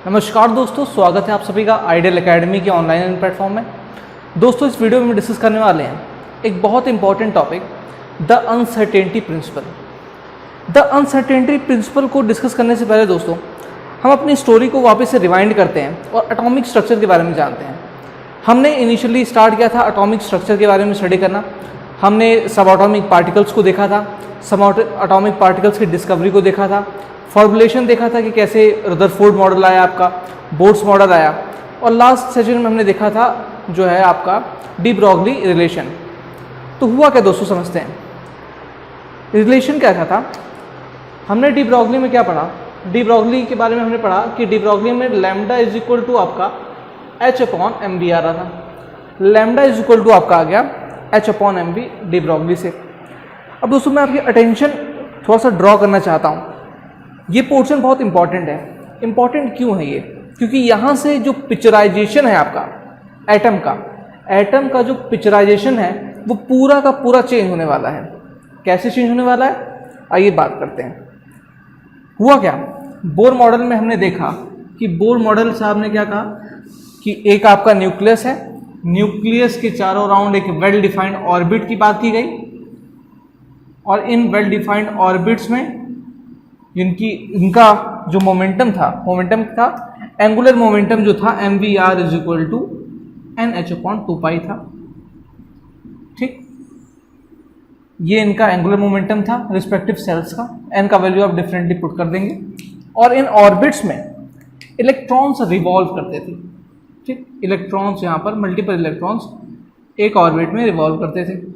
नमस्कार दोस्तों, स्वागत है आप सभी का आइडियल एकेडमी के ऑनलाइन प्लेटफॉर्म में। दोस्तों, इस वीडियो में डिस्कस करने वाले हैं एक बहुत important topic, the uncertainty principle. The uncertainty principle को डिस्कस करने से पहले दोस्तों हम अपनी स्टोरी को वापस से रिवाइंड करते हैं और एटॉमिक स्ट्रक्चर के बारे में जानते हैं। हमने इनिशियली स्टार्ट किया था एटॉमिक स्ट्रक्चर के बारे में स्टडी करना। हमने सब एटॉमिक पार्टिकल्स को देखा था, सब एटॉमिक पार्टिकल्स की डिस्कवरी को देखा था, फॉर्मुलेशन देखा था कि कैसे रदरफोर्ड मॉडल आया, आपका बोर्ड्स मॉडल आया, और लास्ट सेशन में हमने देखा था जो है आपका डी ब्रॉगली रिलेशन। तो हुआ क्या दोस्तों, समझते हैं रिलेशन क्या था। हमने डी ब्रॉगली में क्या पढ़ा, डी ब्रॉगली के बारे में हमने पढ़ा कि डी ब्रॉगली में लैम्डा इज इक्वल टू आपका एच अपॉन एम बी आ रहा था। लैम्डा इज इक्वल टू आपका आ गया h upon m b de Broglie से। अब दोस्तों मैं आपकी अटेंशन थोड़ा सा ड्रॉ करना चाहता हूँ। ये पोर्शन बहुत इंपॉर्टेंट है। इंपॉर्टेंट क्यों है ये? क्योंकि यहाँ से जो पिक्चराइजेशन है आपका एटम का जो पिक्चराइजेशन है वो पूरा का पूरा चेंज होने वाला है। कैसे चेंज होने वाला है, आइए बात करते हैं। हुआ क्या, बोर मॉडल में हमने देखा कि बोर मॉडल साहब ने क्या कहा कि एक आपका न्यूक्लियस है, न्यूक्लियस के चारों राउंड एक वेल डिफाइंड ऑर्बिट की बात की गई, और इन वेल डिफाइंड ऑर्बिट्स में इनका जो मोमेंटम था एंगुलर मोमेंटम जो था m v r is equal to n h upon 2 था। ठीक, ये इनका एंगुलर मोमेंटम था रिस्पेक्टिव सेल्स का। एन का वैल्यू आप डिफरेंटली पुट कर देंगे, और इन ऑर्बिट्स में इलेक्ट्रॉन्स रिवॉल्व करते थे। ठीक, इलेक्ट्रॉन्स यहाँ पर मल्टीपल इलेक्ट्रॉन्स एक ऑर्बिट में रिवॉल्व करते थे।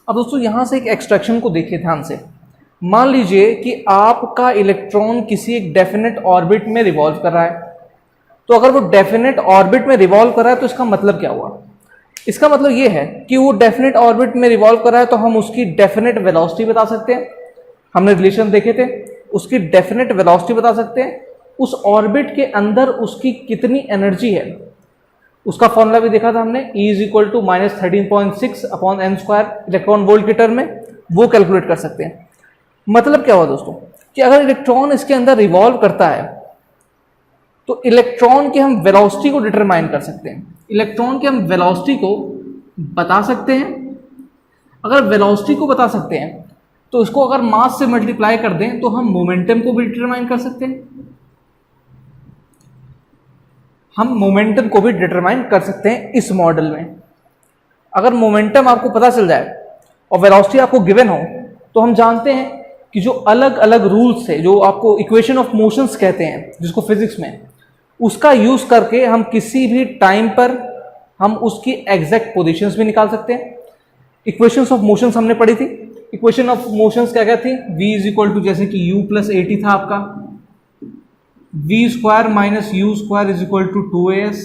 अब दोस्तों यहाँ से एक एक्सट्रैक्शन को देखिए ध्यान से। मान लीजिए कि आपका इलेक्ट्रॉन किसी एक डेफिनेट ऑर्बिट में रिवॉल्व कर रहा है। तो अगर वो डेफिनेट ऑर्बिट में रिवॉल्व कर रहा है तो इसका मतलब क्या हुआ? इसका मतलब ये है कि वो डेफिनेट ऑर्बिट में रिवॉल्व कर रहा है तो हम उसकी डेफिनेट वेलोसिटी बता सकते हैं। हमने रिलेशन देखे थे, उसकी डेफिनेट वेलोसिटी बता सकते हैं। उस ऑर्बिट के अंदर उसकी कितनी एनर्जी है उसका फॉर्मूला भी देखा था हमने, E is equal to -13.6 upon n square electron volt के टर्म में, वो कैलकुलेट कर सकते हैं। मतलब क्या हुआ दोस्तों कि अगर इलेक्ट्रॉन इसके अंदर रिवॉल्व करता है तो इलेक्ट्रॉन की हम वेलोसिटी को डिटरमाइन कर सकते हैं। इलेक्ट्रॉन की हम वेलोसिटी को बता सकते हैं। अगर वेलोसिटी को बता सकते हैं तो इसको अगर मास से मल्टीप्लाई कर दें तो हम मोमेंटम को भी डिटरमाइन कर सकते हैं। हम मोमेंटम को भी डिटरमाइन कर सकते हैं इस मॉडल में। अगर मोमेंटम आपको पता चल जाए और वेलोसिटी आपको गिवन हो तो हम जानते हैं कि जो अलग अलग रूल्स है, जो आपको इक्वेशन ऑफ मोशंस कहते हैं जिसको फिजिक्स में, उसका यूज करके हम किसी भी टाइम पर हम उसकी एग्जैक्ट पोजीशंस भी निकाल सकते हैं। इक्वेशंस ऑफ मोशंस हमने पढ़ी थी। इक्वेशन ऑफ मोशंस क्या क्या थी? v इज इक्वल टू जैसे कि u प्लस ए टी था आपका, v square minus u square is equal to 2as,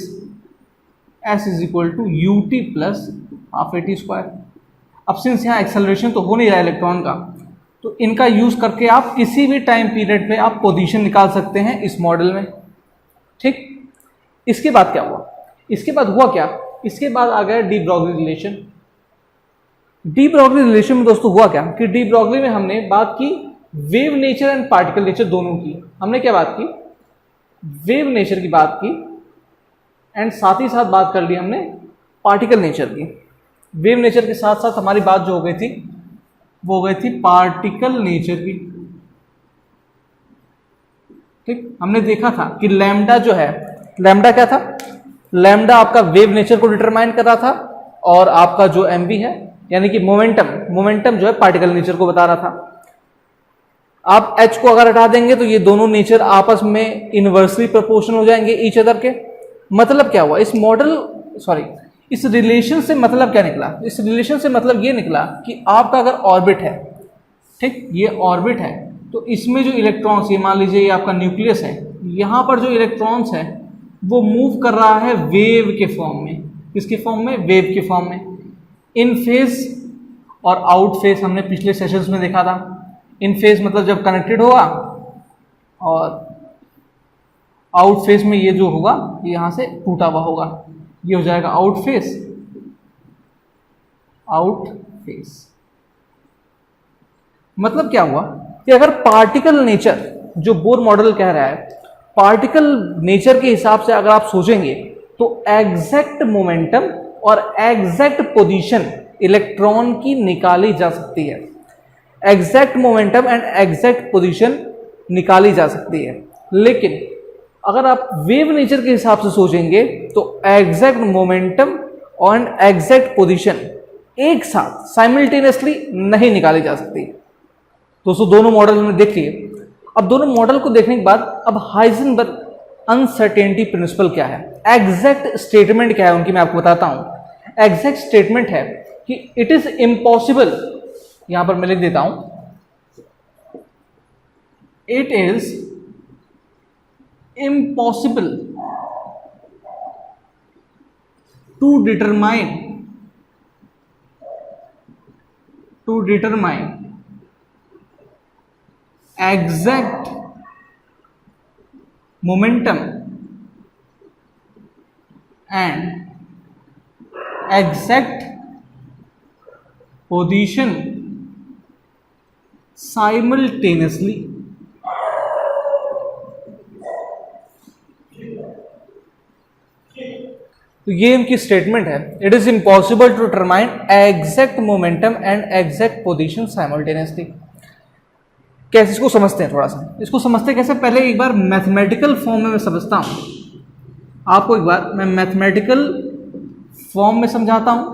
s is equal to u t plus half a t square. अब since यहाँ acceleration तो हो नहीं रहा है इलेक्ट्रॉन का, तो इनका यूज करके आप किसी भी टाइम पीरियड पे आप पोजीशन निकाल सकते हैं इस मॉडल में। ठीक, इसके बाद क्या हुआ? इसके बाद हुआ क्या, इसके बाद आ गया de Broglie relation. De Broglie relation में दोस्तों हुआ क्या कि डी ब्रॉगली में हमने बात की wave nature and particle nature दोनों की। हमने क्या बात की? वेव नेचर की बात की, एंड साथ ही साथ बात कर ली हमने पार्टिकल नेचर की। वेव नेचर के साथ साथ हमारी बात जो हो गई थी वो हो गई थी पार्टिकल नेचर की। ठीक, हमने देखा था कि लैम्डा जो है, लैम्डा क्या था? लैम्डा आपका वेव नेचर को डिटरमाइन कर रहा था, और आपका जो एम वी है यानी कि मोमेंटम जो है पार्टिकल नेचर को बता रहा था। आप h को अगर हटा देंगे तो ये दोनों नेचर आपस में इनवर्सली प्रोपोर्शनल हो जाएंगे ईच अदर के। मतलब क्या हुआ इस रिलेशन से मतलब क्या निकला? इस रिलेशन से मतलब ये निकला कि आपका अगर ऑर्बिट है, ठीक, ये ऑर्बिट है, तो इसमें जो इलेक्ट्रॉन्स, ये मान लीजिए ये आपका न्यूक्लियस है, यहाँ पर जो इलेक्ट्रॉन्स है वो मूव कर रहा है वेव के फॉर्म में। किसके फॉर्म में? वेव के फॉर्म में। इन फेज और आउट फेज हमने पिछले सेशंस में देखा था। इन फेज मतलब जब कनेक्टेड होगा, और आउट फेज में ये जो होगा ये यहाँ से टूटा हुआ होगा, ये हो जाएगा आउट फेज। मतलब क्या हुआ कि अगर पार्टिकल नेचर, जो बोर मॉडल कह रहा है, पार्टिकल नेचर के हिसाब से अगर आप सोचेंगे तो एग्जैक्ट मोमेंटम और एग्जैक्ट पोजीशन इलेक्ट्रॉन की निकाली जा सकती है। Exact momentum and exact position निकाली जा सकती है। लेकिन अगर आप वेव नेचर के हिसाब से सोचेंगे तो एग्जैक्ट मोमेंटम और एग्जैक्ट पोजीशन एक साथ साइमल्टेनियसली नहीं निकाली जा सकती। दोस्तों दोनों मॉडल हमने देख लिए। अब दोनों मॉडल को देखने के बाद अब हाइजेनबर्ग अनसर्टेनिटी प्रिंसिपल क्या है, एग्जैक्ट स्टेटमेंट क्या है उनकी मैं आपको बताता हूं। एग्जैक्ट स्टेटमेंट है कि इट इज इम्पॉसिबल, यहां पर मैं लिख देता हूं, it is impossible to determine exact momentum and exact position simultaneously। तो ये इनकी स्टेटमेंट है, it is impossible to determine exact momentum and exact position simultaneously. कैसे इसको समझते हैं, थोड़ा सा इसको समझते कैसे, पहले एक बार मैथमेटिकल फॉर्म में मैं समझता हूं आपको, एक बार मैं मैथमेटिकल फॉर्म में समझाता हूं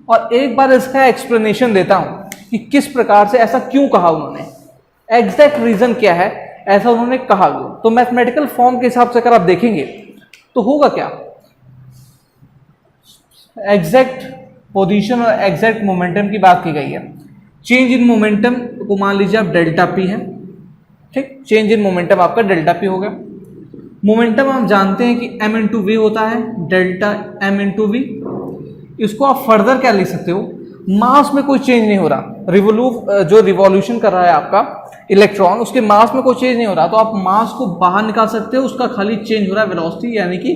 और एक बार इसका एक्सप्लेनेशन देता हूं कि किस प्रकार से ऐसा क्यों कहा उन्होंने, एग्जैक्ट रीजन क्या है ऐसा उन्होंने कहा। तो मैथमेटिकल फॉर्म के हिसाब से अगर आप देखेंगे तो होगा क्या, एग्जैक्ट पोजीशन और एग्जैक्ट मोमेंटम की बात की गई है। चेंज इन मोमेंटम को मान लीजिए आप डेल्टा पी है, ठीक, चेंज इन मोमेंटम आपका डेल्टा पी हो गया। मोमेंटम आप जानते हैं कि m इंटू वी होता है, डेल्टा m इंटू वी। इसको आप फर्दर क्या लिख सकते हो, मास में कोई चेंज नहीं हो रहा, जो रिवॉल्यूशन कर रहा है आपका इलेक्ट्रॉन, उसके मास में कोई चेंज नहीं हो रहा, तो आप मास को बाहर निकाल सकते हो, उसका खाली चेंज हो रहा है वेलोसिटी, यानी कि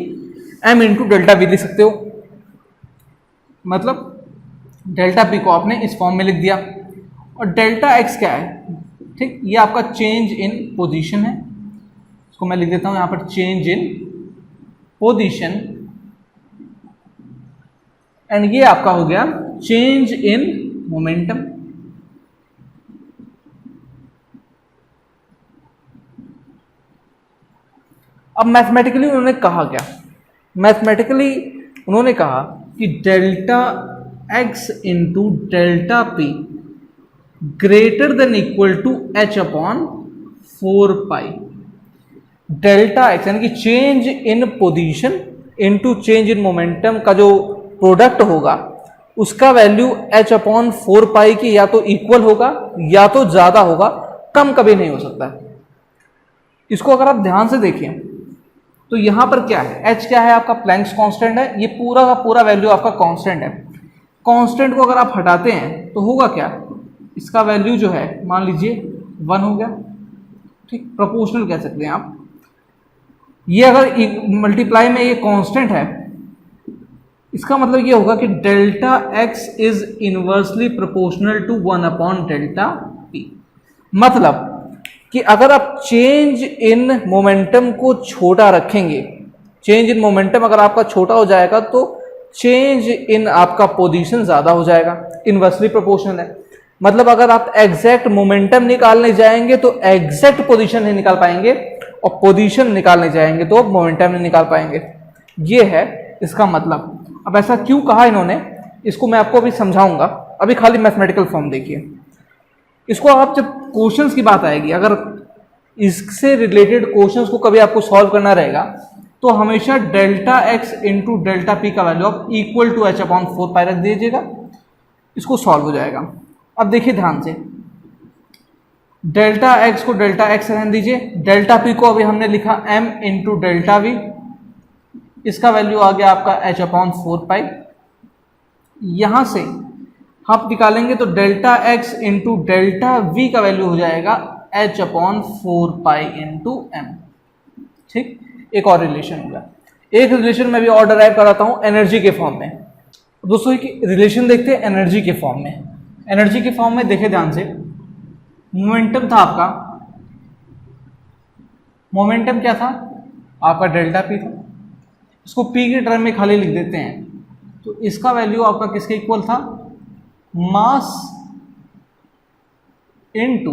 m इंटू डेल्टा वी लिख सकते हो। मतलब डेल्टा पी को आपने इस फॉर्म में लिख दिया। और डेल्टा एक्स क्या है, ठीक, ये आपका चेंज इन पोजीशन है, इसको मैं लिख देता हूं यहां पर, चेंज इन पोजीशन, एंड ये आपका हो गया चेंज इन मोमेंटम। अब मैथमेटिकली उन्होंने कहा क्या, मैथमेटिकली उन्होंने कहा कि delta x into delta p greater than equal to h upon 4 pi. Delta x यानी कि change in position into change in momentum का जो प्रोडक्ट होगा उसका वैल्यू एच अपॉन 4 पाई की या तो इक्वल होगा या तो ज्यादा होगा, कम कभी नहीं हो सकता। इसको अगर आप ध्यान से देखें तो यहां पर क्या है, एच क्या है आपका, प्लैंक्स कांस्टेंट है, ये पूरा का पूरा वैल्यू आपका कांस्टेंट है। कांस्टेंट को अगर आप हटाते हैं तो होगा क्या, इसका वैल्यू जो है मान लीजिए 1 हो गया, ठीक, प्रोपोर्शनल कह सकते हैं आप। ये अगर मल्टीप्लाई में ये कांस्टेंट है, इसका मतलब ये होगा कि delta x is inversely proportional to 1 upon delta p. मतलब कि अगर आप चेंज इन मोमेंटम को छोटा रखेंगे, चेंज इन मोमेंटम अगर आपका छोटा हो जाएगा तो चेंज इन आपका पोजीशन ज्यादा हो जाएगा, इनवर्सली प्रोपोर्शनल है। मतलब अगर आप एग्जैक्ट मोमेंटम निकालने जाएंगे तो एग्जैक्ट पोजीशन नहीं निकाल पाएंगे, और पोजीशन निकालने जाएंगे तो मोमेंटम नहीं निकाल पाएंगे। ये है इसका मतलब। अब ऐसा क्यों कहा इन्होंने, इसको मैं आपको अभी समझाऊंगा, अभी खाली मैथमेटिकल फॉर्म देखिए। इसको आप जब क्वेश्चंस की बात आएगी, अगर इससे रिलेटेड क्वेश्चंस को कभी आपको सॉल्व करना रहेगा तो हमेशा delta x into delta P का वैल्यू आप इक्वल टू एच अपॉन 4 पाई रख दीजिएगा, इसको सॉल्व हो जाएगा। अब देखिए ध्यान से, डेल्टा एक्स को डेल्टा एक्स रहने दीजिए, डेल्टा पी को अभी हमने लिखा m इंटू डेल्टा वी, इसका वैल्यू आ गया आपका h अपॉन 4 पाई। यहां से आप निकालेंगे तो delta x into delta we का वैल्यू हो जाएगा h upon 4 pi into m। ठीक, एक और रिलेशन होगा। एक रिलेशन में भी और डराइव कराता हूं एनर्जी के फॉर्म में। दोस्तों एक रिलेशन देखते हैं एनर्जी के फॉर्म में। एनर्जी के फॉर्म में देखे ध्यान से, मोमेंटम था आपका, मोमेंटम क्या था आपका डेल्टा पी था, इसको पी के टर्म में खाली लिख देते हैं, तो इसका वैल्यू आपका किसके इक्वल था, mass into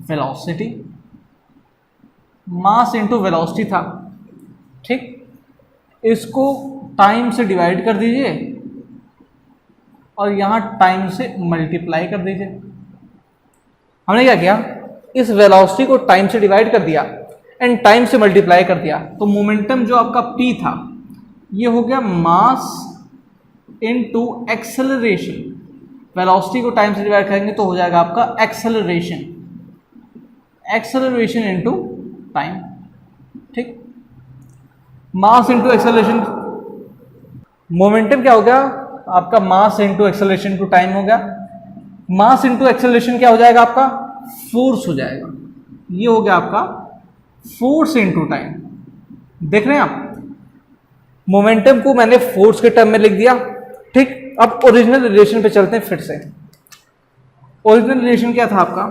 velocity, mass into velocity था। ठीक, इसको टाइम से डिवाइड कर दीजिए और यहां टाइम से मल्टीप्लाई कर दीजिए। हमने क्या किया, इस वेलोसिटी को टाइम से डिवाइड कर दिया एंड टाइम से मल्टीप्लाई कर दिया, तो मोमेंटम जो आपका p था ये हो गया मास इनटू एक्सेलरेशन। वेलोसिटी को टाइम से डिवाइड करेंगे तो हो जाएगा आपका एक्सेलरेशन, एक्सेलरेशन इनटू टाइम। ठीक, मास इनटू एक्सेलरेशन, मोमेंटम क्या हो गया आपका, mass into acceleration to time हो गया। मास इनटू एक्सेलरेशन क्या हो जाएगा आपका, फोर्स हो जाएगा। ये हो गया आपका फोर्स इनटू टाइम। देख रहे हैं आप, मोमेंटम को मैंने फोर्स के टर्म में लिख दिया। ठीक, अब ओरिजिनल रिलेशन पे चलते हैं फिर से। ओरिजिनल रिलेशन क्या था आपका,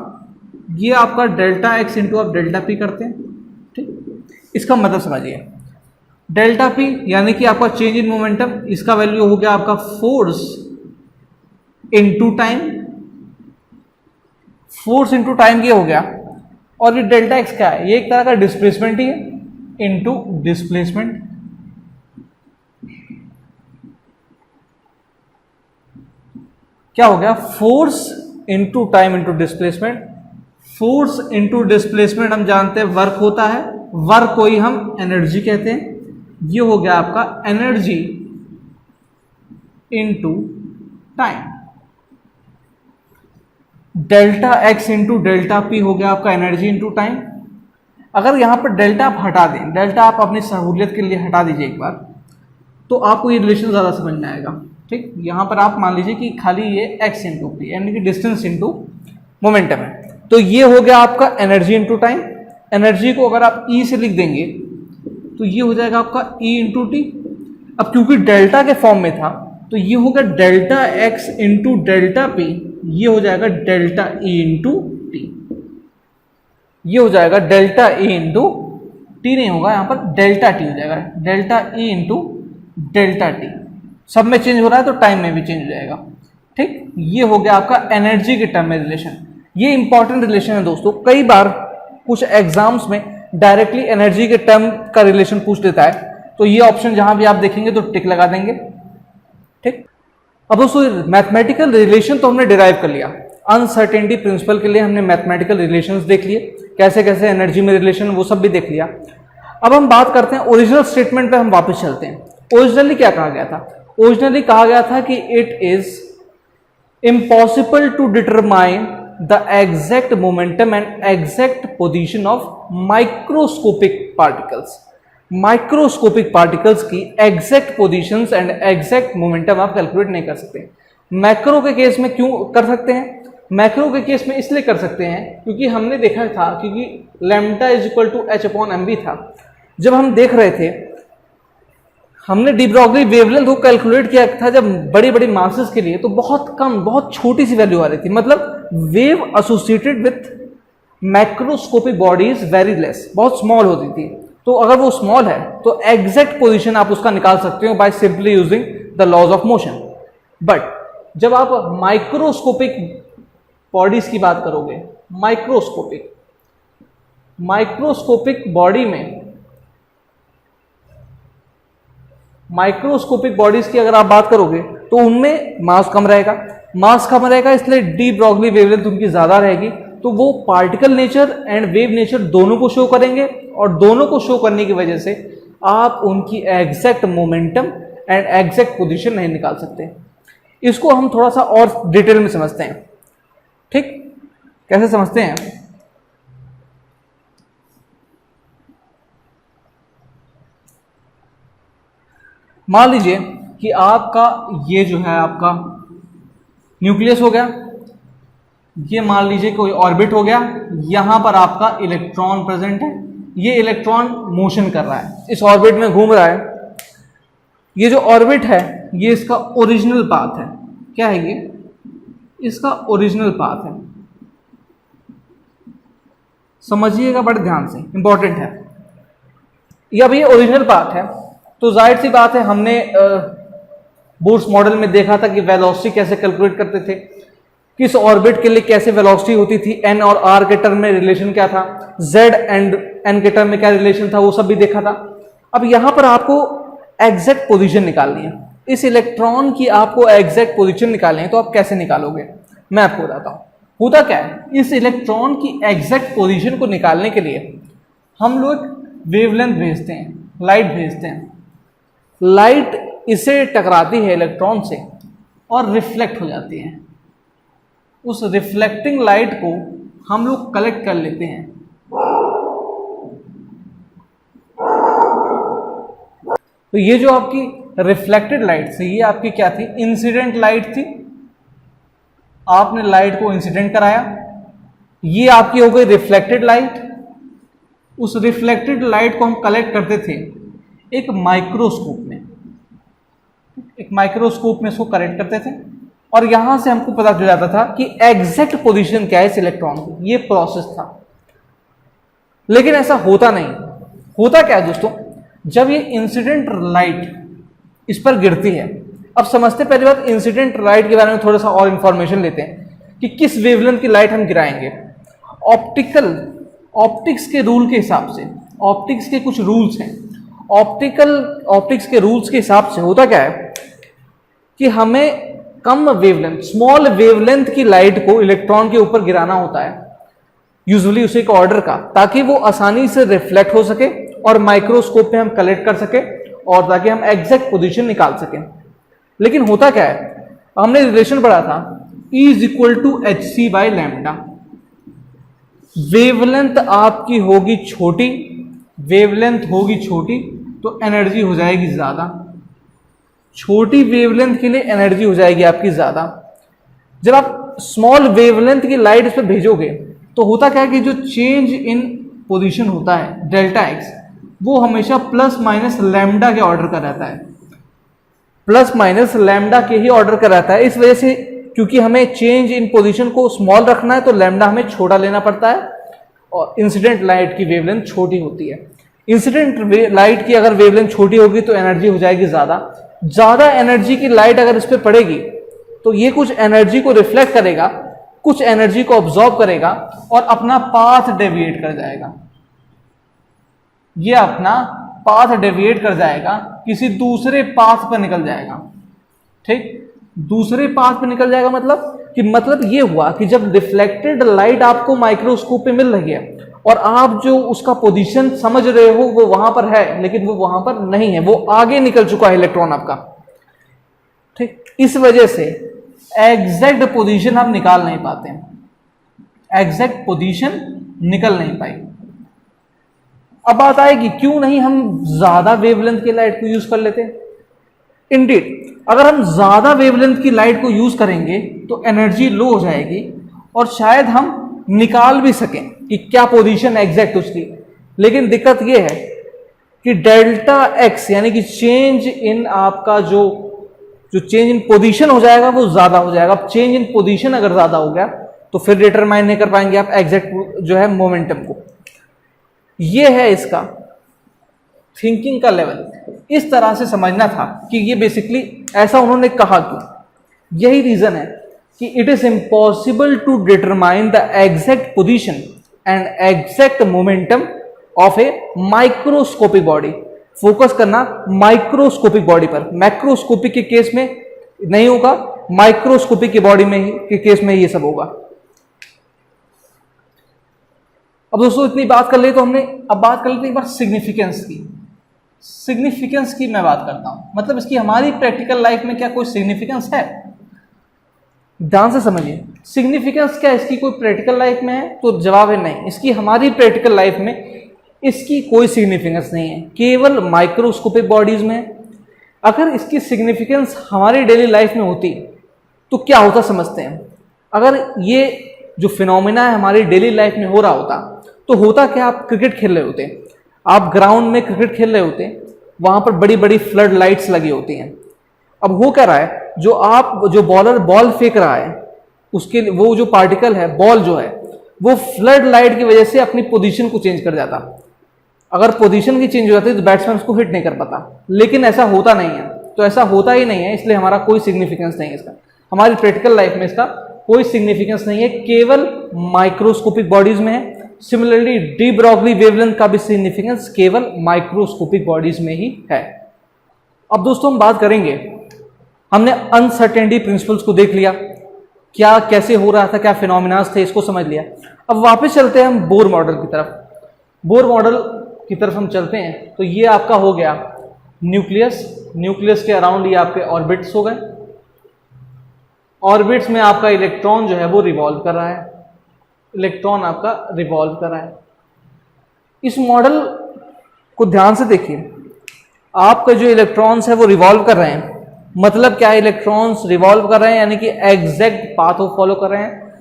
ये आपका डेल्टा एक्स इंटू आप डेल्टा पी करते हैं। ठीक, इसका मतलब समझिए, डेल्टा पी यानी कि आपका चेंज इन मोमेंटम, इसका वैल्यू हो गया आपका force into time, force into time ये हो गया। और ये डेल्टा एक्स क्या है, ये एक तरह का डिस्प्लेसमेंट ही है, इनटू डिस्प्लेसमेंट। क्या हो गया, force into time into displacement. Force into displacement हम जानते हैं वर्क होता है, वर्क को ही हम एनर्जी कहते हैं। ये हो गया आपका energy into time. Delta x into delta P हो गया आपका एनर्जी इंटू टाइम। अगर यहां पर डेल्टा आप हटा दें, डेल्टा आप अपनी सहूलियत के लिए हटा दीजिए एक बार, तो आपको ये रिलेशन ज़्यादा समझ में आएगा। ठीक, यहां पर आप मान लीजिए कि खाली ये एक्स इंटू पी यानी कि डिस्टेंस इंटू मोमेंटम है, तो ये हो गया आपका एनर्जी इंटू टाइम। एनर्जी को अगर आप ई से लिख देंगे तो ये हो जाएगा आपका ई इंटू टी। अब क्योंकि डेल्टा के फॉर्म में था तो ये होगा delta x into delta P, ये हो जाएगा डेल्टा ई इंटू टी। ये हो जाएगा डेल्टा ई इंटू टी, नहीं होगा यहां पर डेल्टा टी हो जाएगा, delta E into delta T. सब में चेंज हो रहा है तो टाइम में भी चेंज हो जाएगा। ठीक, ये हो गया आपका एनर्जी के टर्म में रिलेशन। ये इंपॉर्टेंट रिलेशन है दोस्तों, कई बार कुछ एग्जाम्स में डायरेक्टली एनर्जी के टर्म का रिलेशन पूछ लेता है, तो ये ऑप्शन जहां भी आप देखेंगे तो टिक लगा देंगे। ठीक, अब दोस्तों मैथमेटिकल रिलेशन तो हमने डिराइव कर लिया, अनसर्टेनिटी प्रिंसिपल के लिए हमने मैथमेटिकल रिलेशंस देख लिए, कैसे कैसे एनर्जी में रिलेशन वो सब भी देख लिया। अब हम बात करते हैं ओरिजिनल स्टेटमेंट पे, हम वापस चलते हैं। ओरिजिनली क्या कहा गया था, ओरिजिनली कहा गया था कि it is impossible to determine the exact momentum and exact position of microscopic particles. Microscopic particles की exact positions and exact momentum आप कैलकुलेट नहीं कर सकते। मैक्रो के केस में क्यों कर सकते हैं, मैक्रो के केस में इसलिए कर सकते हैं क्योंकि हमने देखा था, क्योंकि lambda is equal to h upon m b था। जब हम देख रहे थे, हमने डी ब्रॉगली वेवलेंथ को कैलकुलेट किया था जब बड़ी बड़ी मासेस के लिए, तो बहुत कम, बहुत छोटी सी वैल्यू आ रही थी, मतलब wave associated with macroscopic bodies very less, बहुत स्मॉल होती थी। तो अगर वो स्मॉल है तो एग्जैक्ट पोजीशन आप उसका निकाल सकते हो by simply using the laws of motion. But जब आप माइक्रोस्कोपिक बॉडीज की बात करोगे, माइक्रोस्कोपिक बॉडी में, माइक्रोस्कोपिक बॉडीज की अगर आप बात करोगे तो उनमें मास कम रहेगा, मास कम रहेगा इसलिए डी ब्रॉगली वेवलेंथ उनकी ज्यादा रहेगी, तो वो particle nature and wave nature दोनों को शो करेंगे, और दोनों को शो करने की वजह से आप उनकी exact momentum and exact position नहीं निकाल सकते। इसको हम थोड़ा सा और डिटेल में समझते हैं। ठीक, कैसे समझते हैं, मान लीजिए कि आपका ये जो है आपका न्यूक्लियस हो गया, ये मान लीजिए कोई ऑर्बिट हो गया, यहां पर आपका इलेक्ट्रॉन प्रेजेंट है, ये इलेक्ट्रॉन मोशन कर रहा है, इस ऑर्बिट में घूम रहा है। ये जो ऑर्बिट है ये इसका ओरिजिनल पाथ है। क्या है ये, इसका ओरिजिनल पाथ है। समझिएगा बड़े ध्यान से, इंपॉर्टेंट है। ये अब ये ओरिजिनल पार्ट है, तो जाहिर सी बात है हमने बोर्स मॉडल में देखा था कि वेलोसिटी कैसे कैलकुलेट करते थे, किस ऑर्बिट के लिए कैसे वेलोसिटी होती थी, एन और आर के टर्म में रिलेशन क्या था, जेड एंड एन के टर्म में क्या रिलेशन था, वो सब भी देखा था। अब यहां पर आपको एग्जैक्ट पोजीशन निकालनी है, इस इलेक्ट्रॉन की आपको एग्जैक्ट पोजीशन निकालनी है। तो आप कैसे निकालोगे, मैं आपको बताता हूं। होता क्या है, इस इलेक्ट्रॉन की एग्जैक्ट पोजीशन को निकालने के लिए हम लोग वेवलेंथ भेजते हैं, लाइट भेजते हैं। लाइट इसे टकराती है इलेक्ट्रॉन से और रिफ्लेक्ट हो जाती है। उस रिफ्लेक्टिंग लाइट को हम लोग कलेक्ट कर लेते हैं। तो ये जो आपकी रिफ्लेक्टेड लाइट थी, ये आपकी क्या थी, इंसिडेंट लाइट थी। आपने लाइट को इंसिडेंट कराया, ये आपकी हो गई रिफ्लेक्टेड लाइट। उस रिफ्लेक्टेड लाइट को हम कलेक्ट करते थे एक माइक्रोस्कोप में, एक माइक्रोस्कोप में इसको कलेक्ट करते थे और यहां से हमको पता चल जाता था कि एग्जैक्ट पोजीशन क्या है इस इलेक्ट्रॉन की। ये प्रोसेस था। लेकिन ऐसा होता नहीं। होता क्या है दोस्तों, जब ये इंसिडेंट लाइट इस पर गिरती है, अब समझते पहली बात इंसिडेंट लाइट के बारे में थोड़ा सा और इंफॉर्मेशन लेते हैं कि किस वेवलेंथ की लाइट हम गिराएंगे। ऑप्टिक्स के रूल के हिसाब से, ऑप्टिक्स के कुछ रूल्स हैं। ऑप्टिक्स के रूल्स के हिसाब से होता क्या है कि हमें कम वेवलेंथ, स्मॉल वेवलेंथ की लाइट को इलेक्ट्रॉन के ऊपर गिराना होता है, यूजुअली उसी के ऑर्डर का, ताकि वो आसानी से रिफ्लेक्ट हो सके और माइक्रोस्कोप में हम कलेक्ट कर सके और ताकि हम एग्जैक्ट पोजीशन निकाल सकें। लेकिन होता क्या है, हमने रिलेशन पढ़ा था E = hc/λ। वेवलेंथ आपकी होगी छोटी, वेवलेंथ होगी छोटी तो एनर्जी हो जाएगी ज्यादा। छोटी वेवलेंथ के लिए एनर्जी हो जाएगी आपकी ज्यादा। जब आप स्मॉल वेवलेंथ की लाइट इस पर भेजोगे तो होता क्या है कि जो चेंज इन पोजीशन होता है डेल्टा एक्स, वो हमेशा प्लस माइनस लैम्डा के ऑर्डर का रहता है, प्लस माइनस लैम्डा के ही ऑर्डर का रहता है। इस वजह से क्योंकि हमें चेंज इन पोजीशन को स्मॉल रखना है तो लैम्डा हमें छोटा लेना पड़ता है और इंसिडेंट लाइट की वेवलेंथ छोटी होती है। इंसिडेंट लाइट की अगर वेवलेंथ छोटी होगी तो एनर्जी हो जाएगी ज्यादा एनर्जी की लाइट अगर इस पर पड़ेगी तो ये कुछ एनर्जी को रिफ्लेक्ट करेगा, कुछ एनर्जी को ऑब्जॉर्व करेगा और अपना पाथ डेविएट कर जाएगा। ये अपना पाथ डेविएट कर जाएगा, किसी दूसरे पाथ पर निकल जाएगा। ठीक, दूसरे पाथ पर निकल जाएगा मतलब ये हुआ कि जब रिफ्लेक्टेड लाइट आपको माइक्रोस्कोप पे मिल रही है और आप जो उसका पोजीशन समझ रहे हो वो वहां पर है, लेकिन वो वहां पर नहीं है, वो आगे निकल चुका है इलेक्ट्रॉन आपका। ठीक, इस वजह से एग्जैक्ट पोजीशन आप निकाल नहीं पाते हैं, एग्जैक्ट पोजीशन निकल नहीं पाई। अब बात आएगी क्यों नहीं हम ज्यादा वेवलेंथ की लाइट को यूज कर लेते हैं। इंडीड, अगर हम ज्यादा वेवलेंथ की लाइट को यूज करेंगे तो एनर्जी लो हो जाएगी और शायद हम निकाल भी सकें कि क्या पोजीशन एग्जैक्ट उसकी। लेकिन दिक्कत यह है कि डेल्टा एक्स यानी कि चेंज इन आपका जो चेंज इन पोजीशन हो जाएगा वो ज्यादा हो जाएगा। अब चेंज इन पोजीशन अगर ज्यादा हो गया तो फिर डिटरमाइन नहीं कर पाएंगे आप एग्जैक्ट जो है मोमेंटम को। ये है इसका थिंकिंग का लेवल। इस तरह से समझना था कि ये बेसिकली ऐसा उन्होंने कहा कि यही रीजन है कि it is impossible to determine the exact position and exact momentum of a microscopic body. Focus करना माइक्रोस्कोपिक बॉडी पर, मैक्रोस्कोपिक के केस में नहीं होगा, माइक्रोस्कोपिक की बॉडी में के केस में ये सब होगा। अब दोस्तों इतनी बात कर ले तो हमने अब बात कर लेते हैं एक बार सिग्निफिकेंस की। सिग्निफिकेंस की मैं बात करता हूं, मतलब इसकी हमारी प्रैक्टिकल लाइफ में क्या कोई सिग्निफिकेंस है। ध्यान से समझिए, सिग्निफिकेंस क्या इसकी कोई प्रैक्टिकल लाइफ में है, तो जवाब है नहीं। इसकी हमारी प्रैक्टिकल लाइफ में इसकी कोई सिग्निफिकेंस नहीं है, केवल माइक्रोस्कोपिक बॉडीज में। अगर इसकी सिग्निफिकेंस हमारी डेली लाइफ में होती तो क्या होता समझते हैं। अगर ये जो फिनोमिना है हमारी डेली लाइफ में हो रहा होता तो होता क्या, आप क्रिकेट खेल रहे होते, आप ग्राउंड में क्रिकेट खेल रहे होते, वहां पर बड़ी बड़ी फ्लड लाइट्स लगी होती हैं। अब हो क्या रहा है, जो बॉलर बॉल फेंक रहा है उसके वो जो पार्टिकल है, बॉल जो है वो फ्लड लाइट की वजह से अपनी पोजीशन को चेंज कर जाता। अगर पोजीशन की चेंज हो जाती तो बैट्समैन उसको हिट नहीं कर पाता, लेकिन ऐसा होता नहीं है। तो ऐसा होता ही नहीं है, इसलिए हमारा कोई सिग्निफिकेंस नहीं है इसका, हमारी प्रैक्टिकल लाइफ में इसका कोई सिग्निफिकेंस नहीं है, केवल माइक्रोस्कोपिक बॉडीज में है। सिमिलरली डी ब्रॉगली वेवलेंथ का भी सिग्निफिकेंस केवल माइक्रोस्कोपिक बॉडीज में ही है। अब दोस्तों हम बात करेंगे, हमने अनसर्टेनिटी प्रिंसिपल्स को देख लिया, क्या कैसे हो रहा था, क्या फिनोमिनास थे, इसको समझ लिया। अब वापस चलते हैं हम बोर मॉडल की तरफ। बोर मॉडल की तरफ हम चलते हैं तो ये आपका हो गया न्यूक्लियस, न्यूक्लियस के अराउंड ये आपके ऑर्बिट्स हो गए। ऑर्बिट्स में आपका इलेक्ट्रॉन जो है वो रिवॉल्व कर रहा है, इलेक्ट्रॉन आपका रिवॉल्व कर रहा है। इस मॉडल को ध्यान से देखिए, आपका जो इलेक्ट्रॉन्स है वो रिवॉल्व कर रहे हैं, मतलब क्या है, इलेक्ट्रॉन्स रिवॉल्व कर रहे हैं यानी कि एग्जैक्ट पाथ वो फॉलो कर रहे हैं,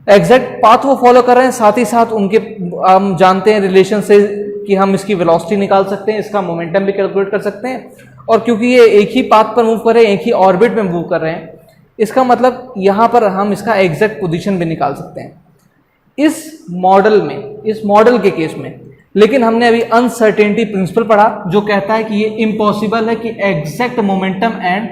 एग्जैक्ट पाथ वो फॉलो कर रहे हैं। साथ ही साथ उनके हम जानते हैं रिलेशन से कि हम इसकी वेलोसिटी निकाल सकते हैं, इसका मोमेंटम भी कैलकुलेट कर सकते हैं, और क्योंकि ये एक ही पाथ पर मूव कर रहे हैं, एक ही ऑर्बिट में मूव कर रहे हैं, इसका मतलब यहाँ पर हम इसका एग्जैक्ट पोजीशन भी निकाल सकते हैं इस मॉडल में, इस मॉडल के केस में। लेकिन हमने अभी अनसर्टेनिटी प्रिंसिपल पढ़ा जो कहता है कि ये इम्पॉसिबल है कि exact momentum and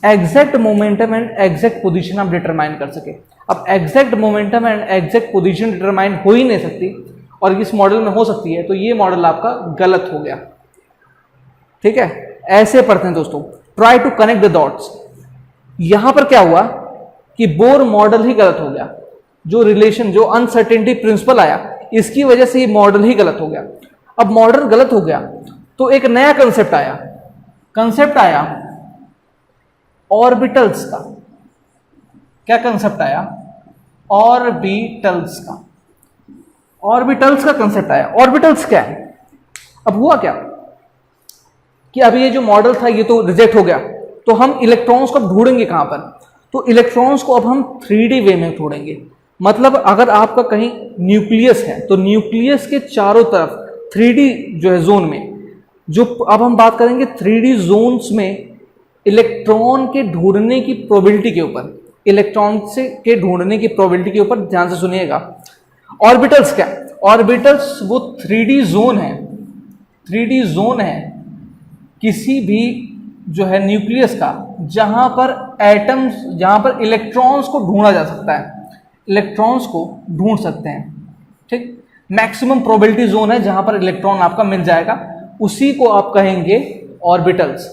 exact position आप डिटरमाइन कर सके। अब exact momentum and exact position determine हो ही नहीं सकती, और इस मॉडल में हो सकती है, तो ये मॉडल आपका गलत हो गया। ठीक है, ऐसे पढ़ते हैं दोस्तों, try to connect the dots. यहां पर क्या हुआ कि बोर मॉडल ही गलत हो गया, जो रिलेशन, जो अनसर्टेनिटी प्रिंसिपल आया, इसकी वजह से ये मॉडल ही गलत हो गया। अब मॉडल गलत हो गया तो एक नया कंसेप्ट आया, कंसेप्ट आया ऑर्बिटल्स का। क्या कंसेप्ट आया? ऑर्बिटल्स का, ऑर्बिटल्स का कंसेप्ट आया। ऑर्बिटल्स क्या है? अब हुआ क्या कि अभी ये जो मॉडल था ये तो रिजेक्ट हो गया, तो हम इलेक्ट्रॉन्स को ढूंढेंगे कहां पर? तो इलेक्ट्रॉन्स को अब हम 3D वे में ढूंढेंगे। मतलब अगर आपका कहीं न्यूक्लियस है तो न्यूक्लियस के चारों तरफ 3D जो है जोन में, जो अब हम बात करेंगे 3D जोन्स में इलेक्ट्रॉन के ढूंढने की प्रोबेबिलिटी के ऊपर, इलेक्ट्रॉन से के ढूंढने की प्रोबेबिलिटी के ऊपर ध्यान से सुनिएगा। ऑर्बिटल्स क्या? ऑर्बिटल्स वो 3D जोन है, 3D जोन है किसी भी जो है न्यूक्लियस का, जहां पर एटम्स, जहां पर इलेक्ट्रॉन्स को ढूंढा जा सकता है, इलेक्ट्रॉन्स को ढूंढ सकते हैं। ठीक, मैक्सिमम प्रोबेबिलिटी जोन है जहां पर इलेक्ट्रॉन आपका मिल जाएगा, उसी को आप कहेंगे ऑर्बिटल्स।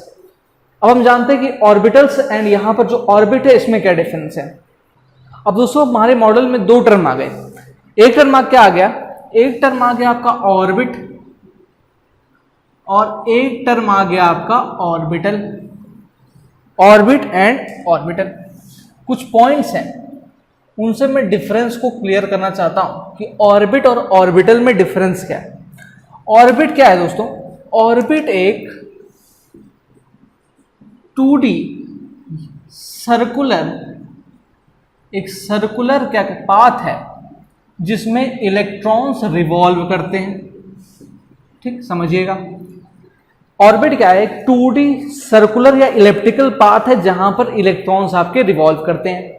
अब हम जानते हैं कि ऑर्बिटल्स एंड यहां पर जो ऑर्बिट है इसमें क्या डिफरेंस है। अब दोस्तों हमारे मॉडल में दो टर्म आ गए। एक टर्म क्या आ गया? एक टर्म आ गया आपका ऑर्बिट, और एक टर्म आ गया आपका ऑर्बिटल। ऑर्बिट एंड ऑर्बिटल, कुछ पॉइंट्स हैं उनसे मैं डिफरेंस को क्लियर करना चाहता हूं कि ऑर्बिट और ऑर्बिटल में डिफरेंस क्या है। ऑर्बिट क्या है दोस्तों? ऑर्बिट एक 2D सर्कुलर, एक सर्कुलर क्या पाथ है जिसमें इलेक्ट्रॉन्स रिवॉल्व करते हैं। ठीक, समझिएगा, ऑर्बिट क्या है? एक 2D सर्कुलर या इलिप्टिकल पाथ है जहां पर इलेक्ट्रॉन्स आपके रिवॉल्व करते हैं।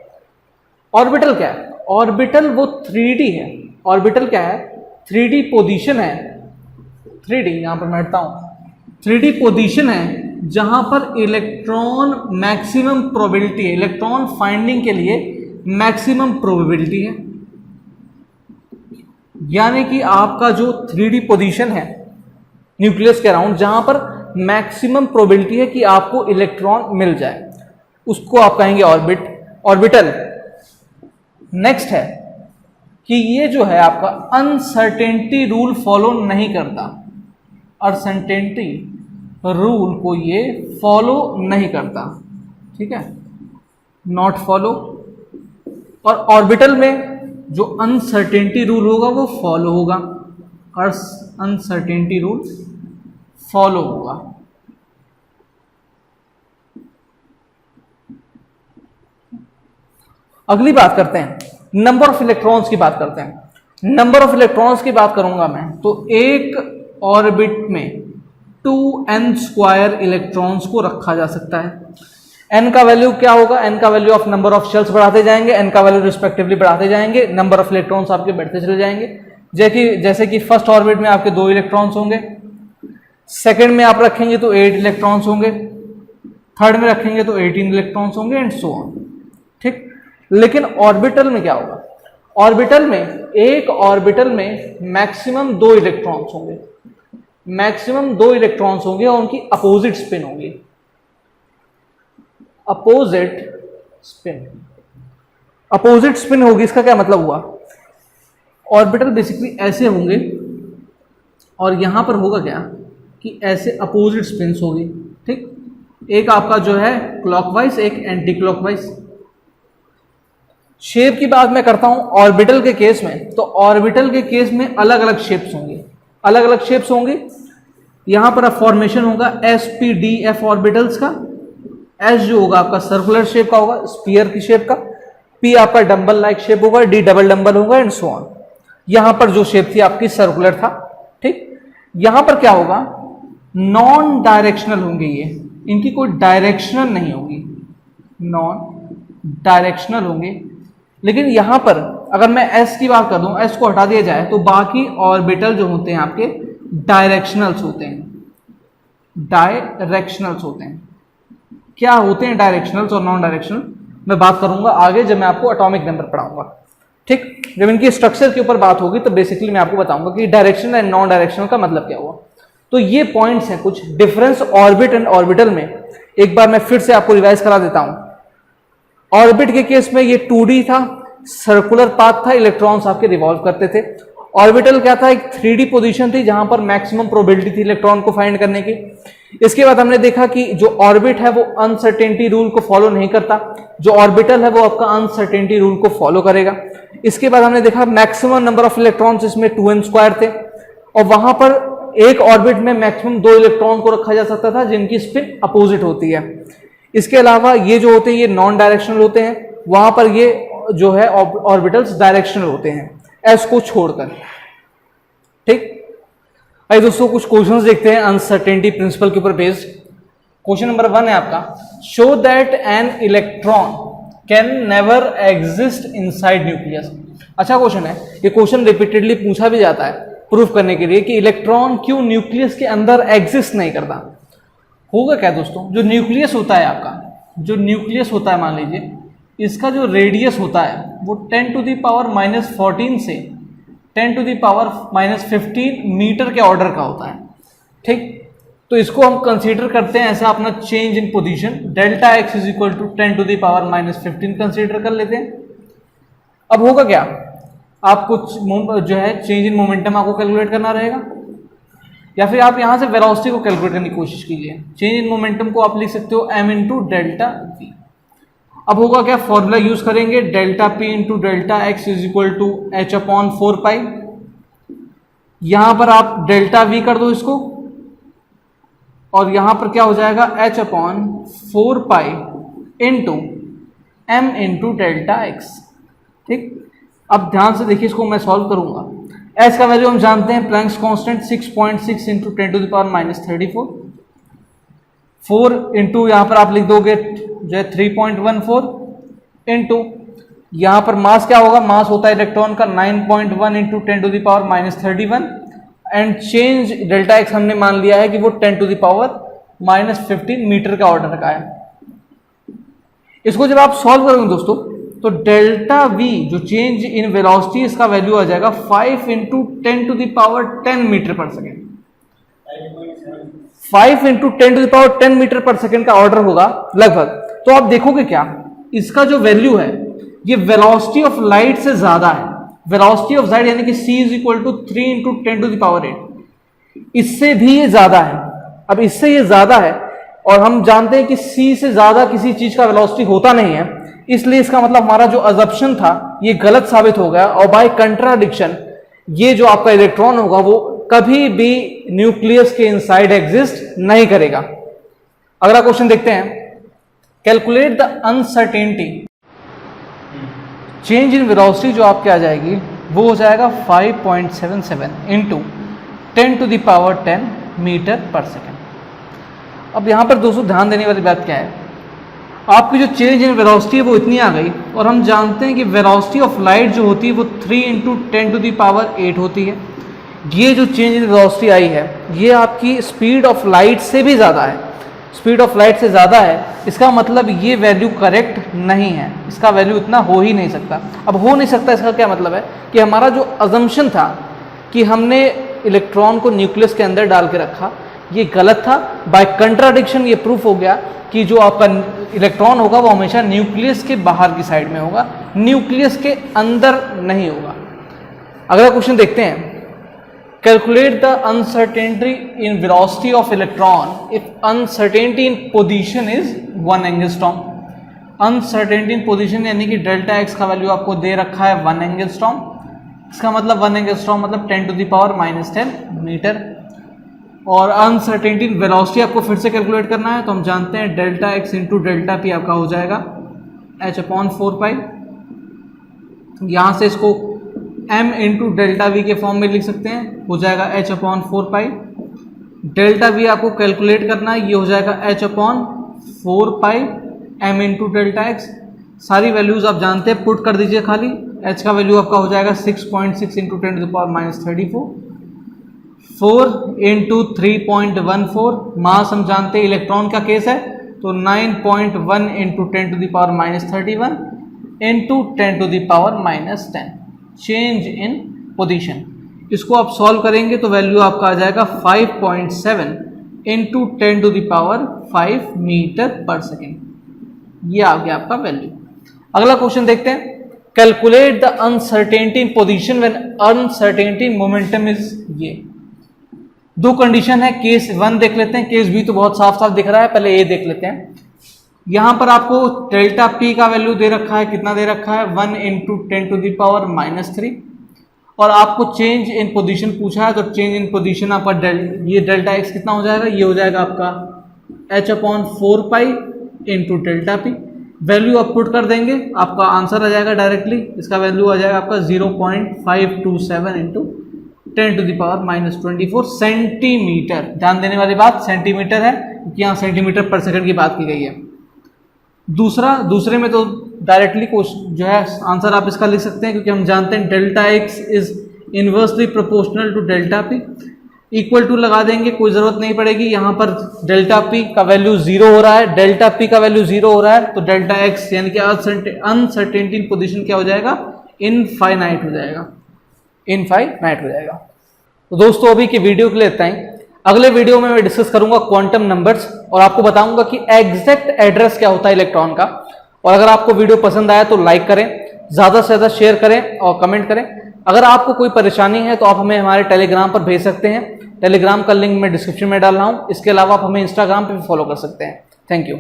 ऑर्बिटल क्या है? ऑर्बिटल वो 3D है। ऑर्बिटल क्या है? 3D पोजीशन है, 3D, यहां पर मैं हटता हूं, 3D पोजीशन है जहां पर इलेक्ट्रॉन मैक्सिमम प्रोबेबिलिटी है, इलेक्ट्रॉन फाइंडिंग के लिए मैक्सिमम प्रोबेबिलिटी है। यानी कि आपका जो 3D पोजीशन है न्यूक्लियस के अराउंड, जहां पर मैक्सिमम प्रोबेबिलिटी है कि आपको इलेक्ट्रॉन मिल जाए, उसको आप कहेंगे ऑर्बिटल। नेक्स्ट है कि ये जो है आपका अनसर्टेनिटी रूल फॉलो नहीं करता, अनसर्टेनिटी रूल को ये फॉलो नहीं करता। ठीक है, नॉट फॉलो। और ऑर्बिटल में जो अनसर्टेनिटी रूल होगा वो फॉलो होगा, और अनसर्टेनिटी रूल फॉलो होगा। अगली बात करते हैं, नंबर ऑफ इलेक्ट्रॉन्स की बात करते हैं। नंबर ऑफ इलेक्ट्रॉन्स की बात करूंगा मैं, तो एक ऑर्बिट में 2n² इलेक्ट्रॉन्स को रखा जा सकता है। एन का वैल्यू क्या होगा, एन का value of number of shells बढ़ाते जाएंगे, एन का वैल्यू रिस्पेक्टिवली बढ़ाते जाएंगे, नंबर ऑफ इलेक्ट्रॉन्स आपके बढ़ते चले जाएंगे। जैसे कि फर्स्ट ऑर्बिट में आपके 2 इलेक्ट्रॉन्स होंगे, सेकंड में आप रखेंगे तो 8 इलेक्ट्रॉन्स होंगे, थर्ड में रखेंगे तो 18 इलेक्ट्रॉन्स होंगे एंड सो ऑन। ठीक, लेकिन ऑर्बिटल में क्या होगा, ऑर्बिटल में एक ऑर्बिटल में मैक्सिमम 2 इलेक्ट्रॉन्स होंगे, मैक्सिमम 2 इलेक्ट्रॉन्स होंगे और उनकी अपोजिट स्पिन होगी, अपोजिट स्पिन, अपोजिट स्पिन होगी। इसका क्या मतलब हुआ, ऑर्बिटल बेसिकली ऐसे होंगे और यहां पर होगा क्या कि ऐसे अपोजिट स्पिन्स होगी। ठीक, एक आपका जो है क्लॉकवाइज, एक एंटी क्लॉकवाइज। शेप की बात मैं करता हूं ऑर्बिटल के केस में, तो ऑर्बिटल के केस में अलग अलग शेप्स होंगे, अलग अलग शेप्स होंगे। यहां पर फॉर्मेशन होगा sp-d-f ऑर्बिटल्स का। s जो होगा आपका सर्कुलर शेप का होगा, स्फीयर की शेप का। p आपका डंबल लाइक शेप होगा, d डबल डंबल होगा एंड सो ऑन। यहां पर जो शेप थी आपकी सर्कुलर था। ठीक, यहां पर क्या होगा, नॉन डायरेक्शनल होंगे ये, इनकी कोई डायरेक्शनल नहीं होगी, नॉन डायरेक्शनल होंगे। लेकिन यहां पर अगर मैं s की बात कर दूं, s को हटा दिया जाए तो बाकी ऑर्बिटल जो होते हैं आपके डायरेक्शनल्स होते हैं, डायरेक्शनल्स होते हैं। क्या होते हैं डायरेक्शनल्स और नॉन डायरेक्शनल, मैं बात करूंगा आगे जब मैं आपको एटॉमिक नंबर पढ़ाऊंगा। ठीक, जब इनकी स्ट्रक्चर के ऊपर बात होगी तो बेसिकली मैं आपको बताऊंगा कि डायरेक्शनल एंड नॉन डायरेक्शनल का मतलब क्या हुआ। तो ये पॉइंट्स हैं कुछ डिफरेंस ऑर्बिट एंड ऑर्बिटल में। एक बार मैं फिर से आपको रिवाइज करा देता हूं। ऑर्बिट के केस में ये 2D था, सर्कुलर पाथ था, इलेक्ट्रॉन्स आपके रिवॉल्व करते थे। ऑर्बिटल क्या था, एक 3D पोजीशन थी जहां पर मैक्सिमम प्रोबेबिलिटी थी इलेक्ट्रॉन को फाइंड करने की। इसके बाद हमने देखा कि जो ऑर्बिट है वो अनसर्टेनिटी रूल को फॉलो नहीं करता, जो ऑर्बिटल है वो आपका अनसर्टेनिटी रूल को फॉलो करेगा। इसके बाद हमने देखा मैक्सिमम नंबर ऑफ इलेक्ट्रॉन्स इसमें 2n² थे और वहां पर एक ऑर्बिट में मैक्सिमम 2 इलेक्ट्रॉन को रखा जा सकता था जिनकी स्पिन अपोजिट होती है। इसके अलावा ये जो होते हैं ये नॉन डायरेक्शनल होते हैं, वहां पर ये जो है ऑर्बिटल्स डायरेक्शनल होते हैं एस को छोड़कर। ठीक, आइए दोस्तों कुछ क्वेश्चंस देखते हैं अनसर्टेनिटी प्रिंसिपल के ऊपर बेस्ड। क्वेश्चन नंबर 1 है आपका, show that an electron can never exist inside nucleus. अच्छा क्वेश्चन है, ये क्वेश्चन रिपीटेडली पूछा भी जाता है प्रूफ करने के लिए कि इलेक्ट्रॉन क्यों न्यूक्लियस के अंदर एग्जिस्ट नहीं करता। होगा क्या दोस्तों, जो न्यूक्लियस होता है आपका, जो न्यूक्लियस होता है मान लीजिए इसका जो रेडियस होता है वो 10⁻⁻14 से 10⁻⁻15 मीटर के ऑर्डर का होता है। ठीक, तो इसको हम कंसीडर करते हैं ऐसा अपना change in position, delta x is equal to 10⁻⁻15 consider कर लेते हैं। अब होगा क्या, आप कुछ जो है चेंज इन मोमेंटम आपको कैलकुलेट करना रहेगा, या फिर आप यहां से वेलोसिटी को कैलकुलेट करने की कोशिश कीजिए। चेंज इन मोमेंटम को आप लिख सकते हो m इंटू डेल्टा v। अब होगा क्या, फॉर्मूला यूज करेंगे, delta p into delta x is equal to h/4π। यहां पर आप डेल्टा v कर दो इसको और यहां पर क्या हो जाएगा h/4π into m into delta x. ठीक, अब ध्यान से देखिए इसको मैं सॉल्व करूंगा। s का वैल्यू हम जानते हैं, प्लैंक्स कांस्टेंट 6.6 इंटू 10⁻⁻34। 4 इंटू यहां पर आप लिख दोगे जो है 3.14 इंटू यहां पर मास क्या होगा, मास होता है इलेक्ट्रॉन का 9.1 into 10⁻31 and change delta x हमने मान लिया है कि वो 10⁻⁻15 मीटर का ऑर्डर का है। इसको जब आप सॉल्व करोगे दोस्तों तो डेल्टा वी जो चेंज इन वेलोसिटी इसका वैल्यू आ जाएगा 5 इंटू 10⁻10 मीटर पर सेकेंड। 5 इंटू 10⁻10 मीटर पर सेकेंड का ऑर्डर होगा लगभग। तो आप देखोगे क्या, इसका जो वैल्यू है ये वेलोसिटी ऑफ लाइट से ज्यादा है। वेलोसिटी ऑफ लाइट यानी कि c is equal to 3 into 10⁸, इससे भी ये ज्यादा है। अब इससे ये ज्यादा है और हम जानते हैं कि c से ज्यादा किसी चीज का वेलोसिटी होता नहीं है, इसलिए इसका मतलब हमारा जो अजम्पशन था ये गलत साबित हो गया और बाय कंट्राडिक्शन ये जो आपका इलेक्ट्रॉन होगा वो कभी भी न्यूक्लियस के इनसाइड एग्जिस्ट नहीं करेगा। अगला क्वेश्चन देखते हैं, calculate the uncertainty. Change in velocity जो आपके आ जाएगी वो हो जाएगा 5.77 इंटू 10⁻10 मीटर पर सेकेंड। अब यहां पर दोस्तों ध्यान देने वाली बात क्या है, आपकी जो चेंज इन वेलोसिटी है वो इतनी आ गई, और हम जानते हैं कि वेलोसिटी ऑफ लाइट जो होती है वो 3 × 10⁸ होती है। ये जो चेंज इन वेलोसिटी आई है ये आपकी स्पीड ऑफ लाइट से भी ज़्यादा है, स्पीड ऑफ लाइट से ज़्यादा है। इसका मतलब ये वैल्यू करेक्ट नहीं है, इसका वैल्यू इतना हो ही नहीं सकता। अब हो नहीं सकता इसका क्या मतलब है कि हमारा जो अजम्पशन था कि हमने इलेक्ट्रॉन को न्यूक्लियस के अंदर डाल के रखा, ये गलत था। बाय कंट्राडिक्शन ये प्रूफ हो गया कि जो आपका इलेक्ट्रॉन होगा वो हमेशा न्यूक्लियस के बाहर की साइड में होगा, न्यूक्लियस के अंदर नहीं होगा। अगला क्वेश्चन देखते हैं। Calculate the uncertainty in velocity of electron if uncertainty in position is 1 angstrom। uncertainty in position यानी कि डेल्टा एक्स का वैल्यू आपको दे रखा है 1 एंगस्ट्रॉम। इसका मतलब 1 एंगस्ट्रॉम मतलब 10⁻⁻10 मीटर। और अनसर्टेनिटी इन वेलोसिटी आपको फिर से कैलकुलेट करना है, तो हम जानते हैं delta x into delta P आपका हो जाएगा h/4π। यहाँ से इसको m इंटू डेल्टा वी के फॉर्म में लिख सकते हैं, हो जाएगा h/4π। डेल्टा वी आपको कैलकुलेट करना है, ये हो जाएगा h/4π m into delta x. सारी वैल्यूज आप जानते हैं, पुट कर दीजिए खाली। h का वैल्यू आपका हो जाएगा 6.6 इंटू 10⁻34, 4 इंटू 3.14। मास हम जानते हैं इलेक्ट्रॉन का केस है, तो 9.1 into 10⁻31 into 10⁻10 change in position. इसको आप सॉल्व करेंगे तो वैल्यू आपका आ जाएगा 5.7 इंटू 10⁵ मीटर पर सेकेंड। ये आ गया आपका वैल्यू। अगला क्वेश्चन देखते हैं। Calculate the uncertainty in position when uncertainty in momentum is ये। दो कंडीशन है, केस 1 देख लेते हैं, केस बी तो बहुत साफ साफ दिख रहा है, पहले ए देख लेते हैं। यहां पर आपको डेल्टा पी का वैल्यू दे रखा है, कितना दे रखा है 1 इंटू 10⁻⁻3, और आपको चेंज इन पोजीशन पूछा है, तो चेंज इन पोजीशन आपका ये डेल्टा एक्स कितना हो जाएगा, ये हो जाएगा आपका h/4π into delta P. Value आप पुट कर देंगे, आपका आंसर आ जाएगा डायरेक्टली। इसका वैल्यू आ जाएगा आपका 0.527 इंटू 10⁻24 सेंटीमीटर। ध्यान देने वाली बात सेंटीमीटर है, क्योंकि यहाँ सेंटीमीटर पर सेकंड की बात की गई है। दूसरे में तो डायरेक्टली जो है आंसर आप इसका लिख सकते हैं, क्योंकि हम जानते हैं delta x is inversely proportional to delta p. Equal to लगा देंगे, कोई जरूरत नहीं पड़ेगी। यहाँ पर डेल्टा पी का वैल्यू 0 हो रहा है, डेल्टा पी का वैल्यू 0 हो रहा है, तो डेल्टा एक्स यानी कि अनसर्टेनिटी इन पोजीशन क्या हो जाएगा, इनफाइनाइट हो जाएगा, इनफाइनाइट हो जाएगा। तो दोस्तों अभी की वीडियो के लिए इतना ही। अगले वीडियो में मैं डिस्कस करूंगा क्वांटम नंबर्स, और आपको बताऊंगा कि एग्जैक्ट एड्रेस क्या होता है इलेक्ट्रॉन का। और अगर आपको वीडियो पसंद आया तो लाइक करें, ज़्यादा से ज़्यादा शेयर करें और कमेंट करें। अगर आपको कोई परेशानी है तो आप हमें हमारे टेलीग्राम पर भेज सकते हैं। टेलीग्राम का लिंक मैं डिस्क्रिप्शन में डाल रहा हूँ। इसके अलावा आप हमें इंस्टाग्राम पर भी फॉलो कर सकते हैं। Thank you.